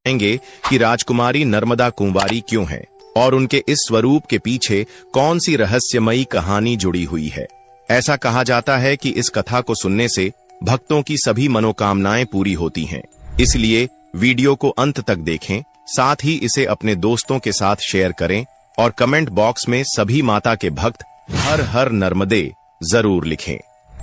जानेंगे कि राजकुमारी नर्मदा कुंवारी क्यों है और उनके इस स्वरूप के पीछे कौन सी रहस्यमयी कहानी जुड़ी हुई है। ऐसा कहा जाता है कि इस कथा को सुनने से भक्तों की सभी मनोकामनाएं पूरी होती हैं। इसलिए वीडियो को अंत तक देखें, साथ ही इसे अपने दोस्तों के साथ शेयर करें और कमेंट बॉक्स में सभी माता के भक्त हर हर नर्मदे जरूर लिखें।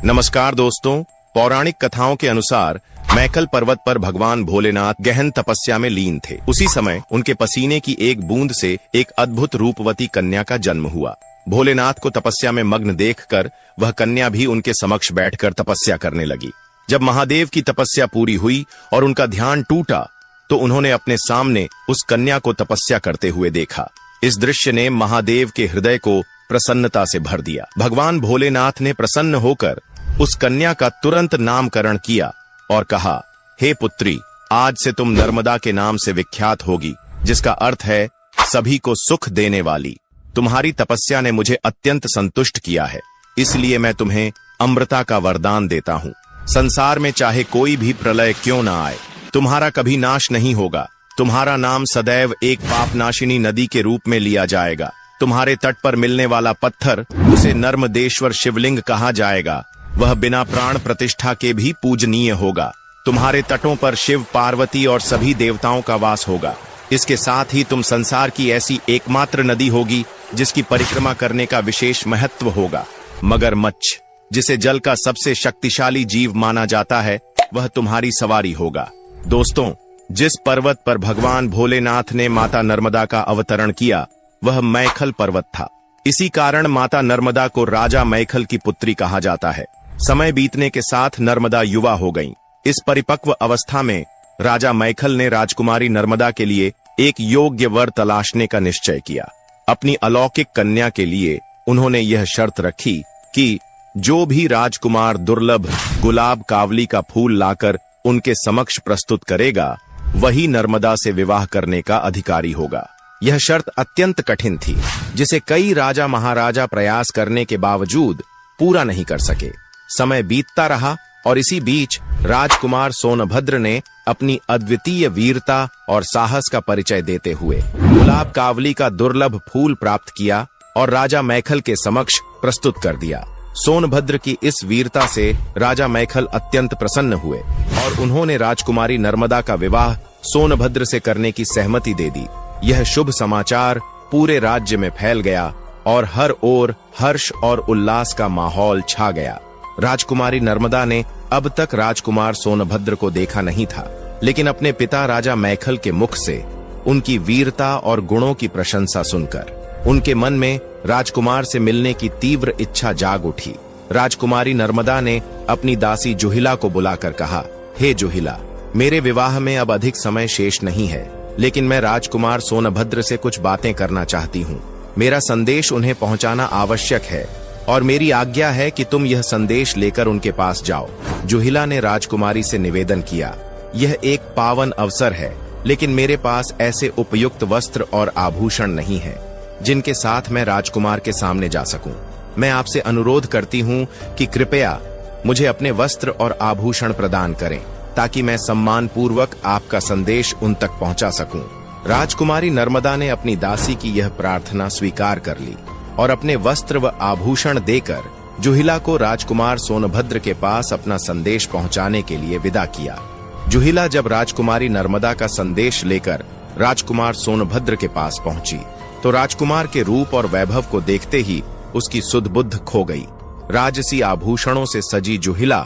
नमस्कार दोस्तों, पौराणिक कथाओं के अनुसार मैखल पर्वत पर भगवान भोलेनाथ गहन तपस्या में लीन थे। उसी समय उनके पसीने की एक बूंद से एक अद्भुत रूपवती कन्या का जन्म हुआ। भोलेनाथ को तपस्या में मग्न देखकर वह कन्या भी उनके समक्ष बैठकर तपस्या करने लगी। जब महादेव की तपस्या पूरी हुई और उनका ध्यान टूटा तो उन्होंने अपने सामने उस कन्या को तपस्या करते हुए देखा। इस दृश्य ने महादेव के हृदय को प्रसन्नता से भर दिया। भगवान भोलेनाथ ने प्रसन्न होकर उस कन्या का तुरंत नामकरण किया और कहा, हे पुत्री, आज से तुम नर्मदा के नाम से विख्यात होगी, जिसका अर्थ है सभी को सुख देने वाली। तुम्हारी तपस्या ने मुझे अत्यंत संतुष्ट किया है, इसलिए मैं तुम्हें अमृता का वरदान देता हूँ। संसार में चाहे कोई भी प्रलय क्यों न आए, तुम्हारा कभी नाश नहीं होगा। तुम्हारा नाम सदैव एक पापनाशिनी नदी के रूप में लिया जाएगा। तुम्हारे तट पर मिलने वाला पत्थर, उसे नर्मदेश्वर शिवलिंग कहा जाएगा। वह बिना प्राण प्रतिष्ठा के भी पूजनीय होगा। तुम्हारे तटों पर शिव, पार्वती और सभी देवताओं का वास होगा। इसके साथ ही तुम संसार की ऐसी एकमात्र नदी होगी जिसकी परिक्रमा करने का विशेष महत्व होगा। मगरमच्छ, जिसे जल का सबसे शक्तिशाली जीव माना जाता है, वह तुम्हारी सवारी होगा। दोस्तों, जिस पर्वत पर भगवान भोलेनाथ ने माता नर्मदा का अवतरण किया वह मैखल पर्वत था। इसी कारण माता नर्मदा को राजा मैखल की पुत्री कहा जाता है। समय बीतने के साथ नर्मदा युवा हो गईं। इस परिपक्व अवस्था में राजा मैखल ने राजकुमारी नर्मदा के लिए एक योग्य वर तलाशने का निश्चय किया। अपनी अलौकिक कन्या के लिए उन्होंने यह शर्त रखी कि जो भी राजकुमार दुर्लभ गुलाब कावली का फूल लाकर उनके समक्ष प्रस्तुत करेगा, वही नर्मदा से विवाह करने का अधिकारी होगा। यह शर्त अत्यंत कठिन थी, जिसे कई राजा महाराजा प्रयास करने के बावजूद पूरा नहीं कर सके। समय बीतता रहा और इसी बीच राजकुमार सोनभद्र ने अपनी अद्वितीय वीरता और साहस का परिचय देते हुए गुलाब कावली का दुर्लभ फूल प्राप्त किया और राजा मैखल के समक्ष प्रस्तुत कर दिया। सोनभद्र की इस वीरता से राजा मैखल अत्यंत प्रसन्न हुए और उन्होंने राजकुमारी नर्मदा का विवाह सोनभद्र से करने की सहमति दे दी। यह शुभ समाचार पूरे राज्य में फैल गया और हर ओर हर्ष और उल्लास का माहौल छा गया। राजकुमारी नर्मदा ने अब तक राजकुमार सोनभद्र को देखा नहीं था, लेकिन अपने पिता राजा मैखल के मुख से उनकी वीरता और गुणों की प्रशंसा सुनकर उनके मन में राजकुमार से मिलने की तीव्र इच्छा जाग उठी। राजकुमारी नर्मदा ने अपनी दासी जुहिला को बुलाकर कहा, हे जुहिला, मेरे विवाह में अब अधिक समय शेष नहीं है, लेकिन मैं राजकुमार सोनभद्र से कुछ बातें करना चाहती हूँ। मेरा संदेश उन्हें पहुँचाना आवश्यक है और मेरी आज्ञा है कि तुम यह संदेश लेकर उनके पास जाओ। जुहिला ने राजकुमारी से निवेदन किया, यह एक पावन अवसर है, लेकिन मेरे पास ऐसे उपयुक्त वस्त्र और आभूषण नहीं है जिनके साथ मैं राजकुमार के सामने जा सकूं। मैं आपसे अनुरोध करती हूं कि कृपया मुझे अपने वस्त्र और आभूषण प्रदान करें ताकि मैं सम्मान पूर्वक आपका संदेश उन तक पहुंचा सकूं। राजकुमारी नर्मदा ने अपनी दासी की यह प्रार्थना स्वीकार कर ली और अपने वस्त्र व आभूषण देकर जुहिला को राजकुमार सोनभद्र के पास अपना संदेश पहुंचाने के लिए विदा किया। जुहिला जब राजकुमारी नर्मदा का संदेश लेकर राजकुमार सोनभद्र के पास पहुंची तो राजकुमार के रूप और वैभव को देखते ही उसकी सुध बुद्ध खो गई। राजसी आभूषणों से सजी जुहिला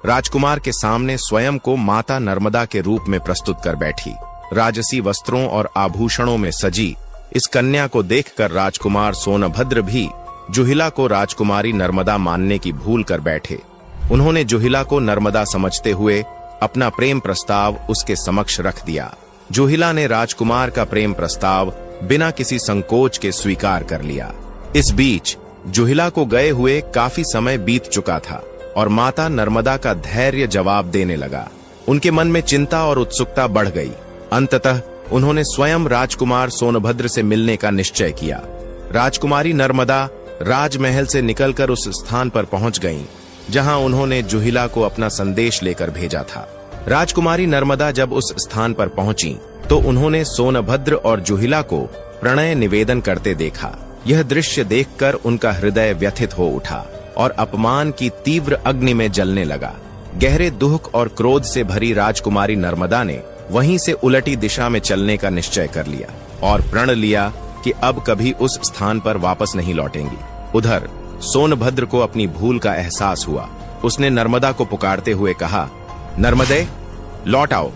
राजकुमार के सामने स्वयं को माता नर्मदा के रूप में प्रस्तुत कर बैठी। राजसी वस्त्रों और आभूषणों में सजी इस कन्या को देखकर राजकुमार सोनभद्र भी जुहिला को राजकुमारी नर्मदा मानने की भूल कर बैठे। उन्होंने जुहिला को नर्मदा समझते हुए अपना प्रेम प्रस्ताव उसके समक्ष रख दिया। जुहिला ने राजकुमार का प्रेम प्रस्ताव बिना किसी संकोच के स्वीकार कर लिया। इस बीच जुहिला को गए हुए काफी समय बीत चुका था और माता नर्मदा का धैर्य जवाब देने लगा। उनके मन में चिंता और उत्सुकता बढ़ गई। अंततः उन्होंने स्वयं राजकुमार सोनभद्र से मिलने का निश्चय किया। राजकुमारी नर्मदा राजमहल से निकलकर उस स्थान पर पहुंच गईं, जहां उन्होंने जुहिला को अपना संदेश लेकर भेजा था। राजकुमारी नर्मदा जब उस स्थान पर पहुंची तो उन्होंने सोनभद्र और जुहिला को प्रणय निवेदन करते देखा। यह दृश्य देखकर उनका हृदय व्यथित हो उठा और अपमान की तीव्र अग्नि में जलने लगा। गहरे दुख और क्रोध से भरी राजकुमारी नर्मदा ने वहीं से उलटी दिशा में चलने का निश्चय कर लिया और प्रण लिया कि अब कभी उस स्थान पर वापस नहीं लौटेंगी। उधर सोनभद्र को अपनी भूल का एहसास हुआ। उसने नर्मदा को पुकारते हुए कहा, नर्मदे, लौट आओ,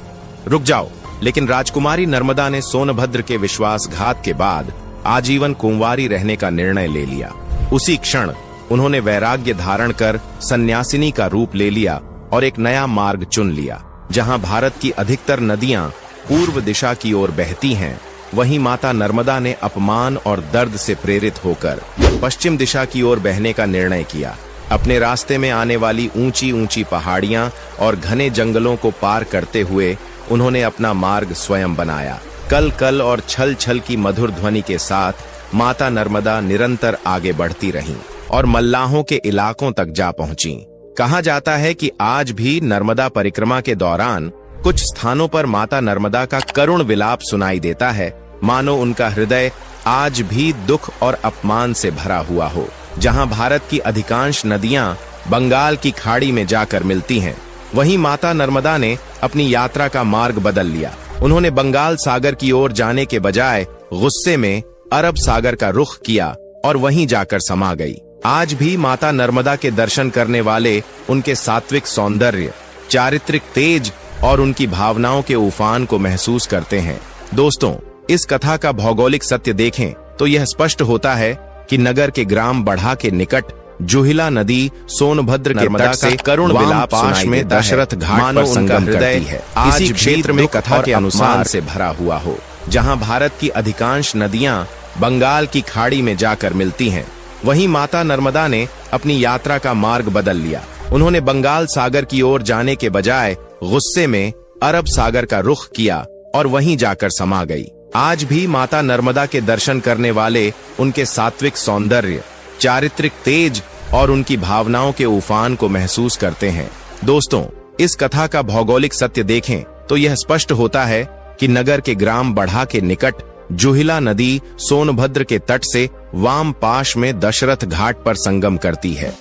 रुक जाओ। लेकिन राजकुमारी नर्मदा ने सोनभद्र के विश्वासघात के बाद आजीवन कुंवारी रहने का निर्णय ले लिया। उसी क्षण उन्होंने वैराग्य धारण कर सन्यासिनी का रूप ले लिया और एक नया मार्ग चुन लिया। जहां भारत की अधिकतर नदियां पूर्व दिशा की ओर बहती हैं, वहीं माता नर्मदा ने अपमान और दर्द से प्रेरित होकर पश्चिम दिशा की ओर बहने का निर्णय किया। अपने रास्ते में आने वाली ऊंची ऊंची पहाड़ियां और घने जंगलों को पार करते हुए उन्होंने अपना मार्ग स्वयं बनाया। कल कल और छल छल की मधुर ध्वनि के साथ माता नर्मदा निरंतर आगे बढ़ती रहीं और मल्लाहों के इलाकों तक जा पहुंची। कहा जाता है कि आज भी नर्मदा परिक्रमा के दौरान कुछ स्थानों पर माता नर्मदा का करुण विलाप सुनाई देता है, मानो उनका हृदय आज भी दुख और अपमान से भरा हुआ हो। जहां भारत की अधिकांश नदियां बंगाल की खाड़ी में जाकर मिलती हैं, वहीं माता नर्मदा ने अपनी यात्रा का मार्ग बदल लिया। उन्होंने बंगाल सागर की ओर जाने के बजाय गुस्से में अरब सागर का रुख किया और वहीं जाकर समा गई। आज भी माता नर्मदा के दर्शन करने वाले उनके सात्विक सौंदर्य, चारित्रिक तेज और उनकी भावनाओं के उफान को महसूस करते हैं। दोस्तों, इस कथा का भौगोलिक सत्य देखें तो यह स्पष्ट होता है कि नगर के ग्राम बढ़ा के निकट जुहिला नदी सोनभद्र के तट से करुण विलाप पाश में दशरथ घाट पर संगम करती है। इसी क्षेत्र में कथा के अनुसार से भरा हुआ हो, जहां भारत की अधिकांश नदियां बंगाल की खाड़ी में जाकर मिलती हैं, वहीं माता नर्मदा ने अपनी यात्रा का मार्ग बदल लिया। उन्होंने बंगाल सागर की ओर जाने के बजाय गुस्से में अरब सागर का रुख किया और वहीं जाकर समा गई। आज भी माता नर्मदा के दर्शन करने वाले उनके सात्विक सौंदर्य, चारित्रिक तेज और उनकी भावनाओं के उफान को महसूस करते हैं। दोस्तों, इस कथा का भौगोलिक सत्य देखें तो यह स्पष्ट होता है कि नगर के ग्राम बढ़ा के निकट जुहिला नदी सोनभद्र के तट से वाम पाश में दशरथ घाट पर संगम करती है।